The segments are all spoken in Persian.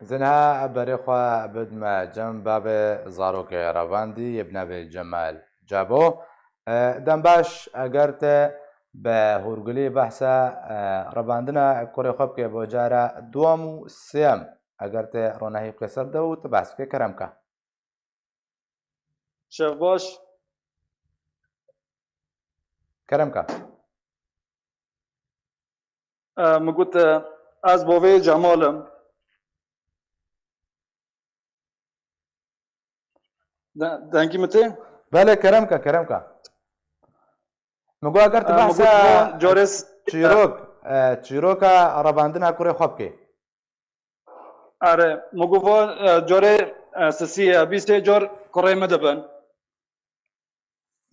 زنها بريخوا بدما جنب باب زاروك رواندي يبنى بجمال جابو دم باش اگرت به هورگلی بحثا رواندنا کوری خوب که بوجارا دوام و سیم اگرت رونهی قصر دو تو بحث که کرم که شف باش کرم که مگوت از بوی جمالم دنگی مته؟ بله کرم که مگو اگرت بحثا جارس چیروک رواندنا کوری خوب که آره مگو جاره سسی بیست جار کره مدبن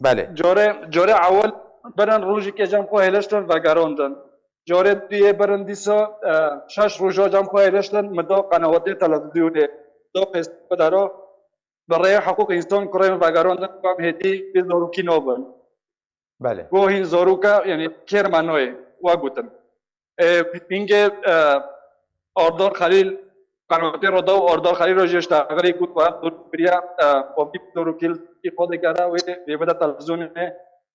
بله جاره اول برن روزی که جمع خو هلشتن و گراندن جاره دیگه برن دیسا شش روزا جمع خو هلشتن مدا قنوات تلویزیونی دو پس بدارو برای حقوق انسان کره و گراندن کام هدی به زوروکی نوبن بله گوهین زوروکا یعنی کرمانوی واگوتن اینگه آردار خلیل قنوات رو دو آردار خلیل رو جشت اگری کود باید دور بریا قبی زوروکیل ای خود گرا و بیبده تلویزیون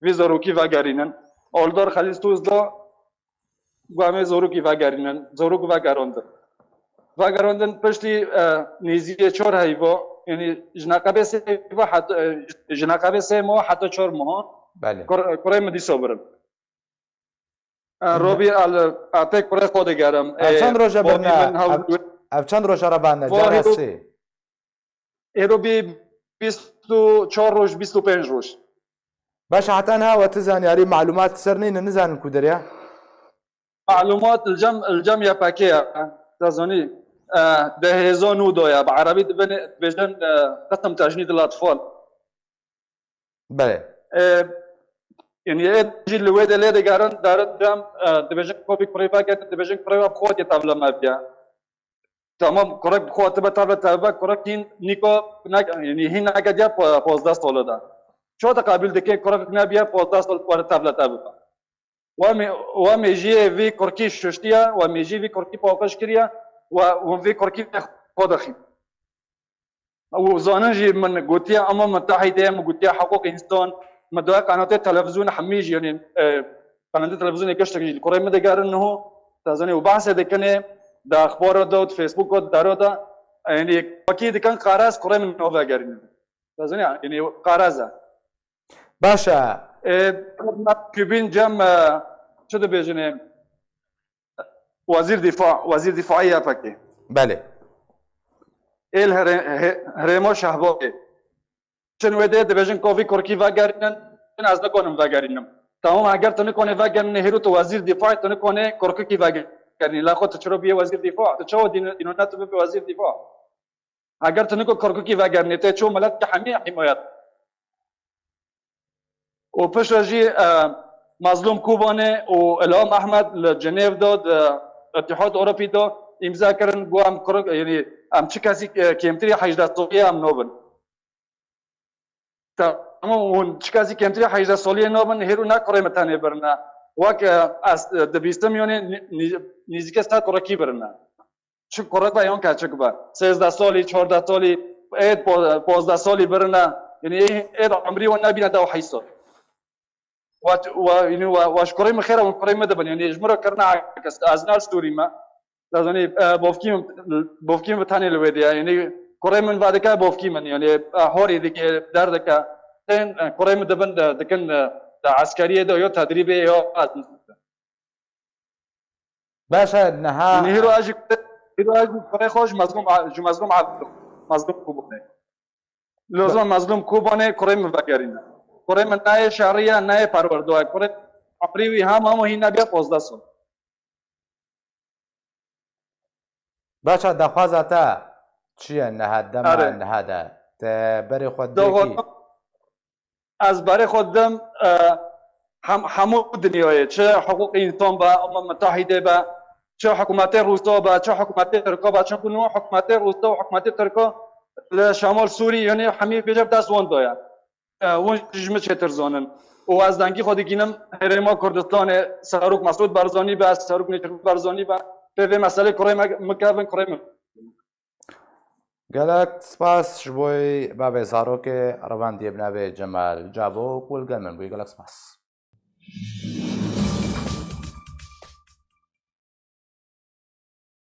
وی زوروکی و گرینن آردار خلیل توزلا گوامه زوروکی و گرینن زوروک و گراندن پشتی نیزی چهار هیوا یعنی جناقبه سه و حتی جناقبه سه ماه حتی 4 ماه بله کره مدی صبرن روبی اتک کره خود گرم چند روزه برنا چند روزه را بنده جاره سه روبی 24 روز 25 روز باش حتى أنا وتزان يعني معلومات سرنين نزان كودريا معلومات الجم يا باكيا تزاني ده هزانو دويا بعربي بجن قسم تجنيد الأطفال بله يعني تجي الواد اللي دارن دم دبجن كوبي كريبا كده دبجن كريبا بخوتي طابلا ما بيا تمام كرك بخوتي بطابلا طابلا كركين نيكو يعني هنا كده 15 سال ده شو تقابل دكي كرك نبيا 15 سال ورا طابلا طابلا وامي جي في كركي ششتيا وامي جي في كركي فوقش كريا وفي كركي خدخي وزانجي من قوتيا أمم متحدة من قوتيا حقوق إنسان مدوى قناة التلفزيون حميج يعني قناة التلفزيون يكشتك الكوري مدى قال إنه تزاني وبحث ده كان ده أخبار ده فيسبوك ده ده يعني أكيد كان قراص كوري من نوفا قارين تزاني يعني قرازة باشا كوبين جم شو ده بيجني وزير دفاعية فكي بله ایل هرمو شهباقی چون وده دبیجن کوفی کرکی وگرینن من از نکنم وگرینم تمام اگر تو نکنه وگرین هرو تو وزیر دفاع تو نکنه کرکی کی وگرین لا خود چرا بیه وزیر دفاع تو چه دینو نتو به وزیر دفاع اگر تو نکو کرکی کی وگرین تو چه ملت حمی حمایت و پش رجی مظلوم کوبانه و الهام احمد لجنیو داد اتحاد اروپی داد امضا کردن گو هم کرک یعنی ام چه کسی کمتری 18 سالی هم نبود تمام اون چه کسی کمتری 18 سالی نبود هرو نکره متنه برنا وقت از دبیستم یعنی نزدیک است کرکی برنا چه کرک بیان که چه با 13 سالی 14 سالی 15 سالی برنا یعنی اید عمری و نبینه دو حیث و یعنی واش کریم خیره و کریم دبن یعنی اجمرا کرنا از نال ستوری ما لازمني بوفكيم بتاني الوديا يعني كوري من بعد كا بوفكيم يعني هوري ديك دردك تين كوري من دبن دكن عسكريه دو يو تدريبي يو باشا نها يعني هيرو اجي كوري خوش مظلوم كوبوني لازم مظلوم كوبوني كوري من بغيرنا كوري من ناي شهريه ناي پروردو كوري اپریوی هم هینا بیا 15 سال باشا دخوازتا چیه نهدم نهده بری خود دیکی از برای خودم همو دنیای چه حقوق انسان با امم متحده با چه حکومت روسا با چه حکومت ترکا با چه کنو حکومت روسا و حکومت ترکا شمال سوری یعنی همه بیجب دست وان دایا اون رژیم چطور زانن و از دنگی خودی گینم هرما کردستان ساروک مسعود برزانی با ساروک نیچر برزانی با به مسئله کره مکرم کره gelek spas ji bo bavê zarokê revandiyê binavê Cemal Cabo kul gelmin bûyî gelek spas.